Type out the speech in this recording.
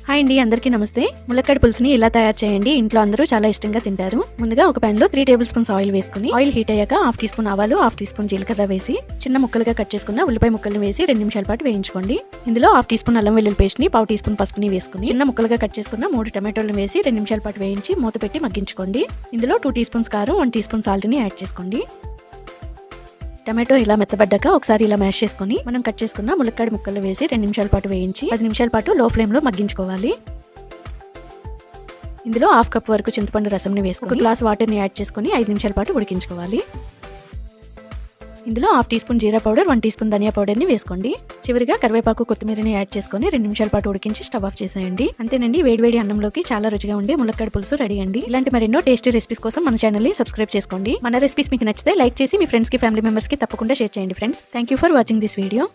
Hi అండి, అందరికీ నమస్తే. ములక్కాడ పులుసుని ఇలా తయారు చేయండి. ఇంట్లో అందరూ చాలా ఇష్టంగా తింటారు. ముందుగా ఒక ప్యాన్ లో 3 టేబుల్ స్పూన్స్ ఆయిల్ వేసుకుని ఆయిల్ హీట్ అయ్యాక 1/2 టీ స్పూన్ ఆవాలు, 1/2 టీ స్పూన్ జీలకర్ర వేసి చిన్న ముక్కలుగా కట్ చేసుకున్న ఉల్లిపాయ ముక్కల్ని వేసి 2 నిమిషాల పాటు వేయించుకోండి. ఇందులో 1/2 టీ స్పూన్ అల్లం వెల్లుల్లి పేస్ట్ ని, 1/2 టీ స్పూన్ పసుపుని వేసుకుని చిన్న ముక్కలుగా కట్ చేసుకున్న 3 టమాటోలను వేసి 2 నిమిషాల పాటు వేయించి మూత పెట్టి మగ్గించుకోండి. ఇందులో 2 టీ స్పూన్స్ కారం, 1 టీ స్పూన్ సాల్ట్ ని యాడ్ చేసుకోండి. టమాటో ఇలా మెత్తబడ్డాక ఒకసారి ఇలా మ్యాష్ చేసుకుని మనం కట్ చేసుకున్న ములక్కాడ ముక్కలు వేసి 2 నిమిషాల పాటు వేయించి 10 నిమిషాల పాటు లో ఫ్లేమ్ లో మగ్గించుకోవాలి. ఇందులో 1/2 కప్ వరకు చింతపండు రసంని వేసుకుని 1 గ్లాస్ వాటర్ని యాడ్ చేసుకుని 5 నిమిషాల పాటు ఉడికించుకోవాలి. ఇందులో 1/2 టీ స్పూన్ జీరా పౌడర్, 1 టీ స్పూన్ ధనియా పౌడర్ని వేసుకోండి. చివరిగా కరివేపాకు, కొత్తిమీరని యాడ్ చేసుకుని 2 నిమిషాల పాటు ఉడికించి స్టవ్ ఆఫ్ చేసేయండి. అంతేనండి, వేడివేడి అన్నంలోకి చాలా రుచిగా ఉండే ములక్కాడ పులుసు రెడీ అండి. ఇలాంటి మరెన్నో టేస్టీ రెసిపీస్ కోసం మన ఛానల్ని సబ్స్క్రైబ్ చేసుకోండి. మన రెసిపీస్ మీకు నచ్చితే లైక్ చేసి మీ ఫ్రెండ్స్ కి, ఫ్యామిలీ మెంబర్స్ కి తప్పకుండా షేర్ చేయండి friends. Thank you for watching this video.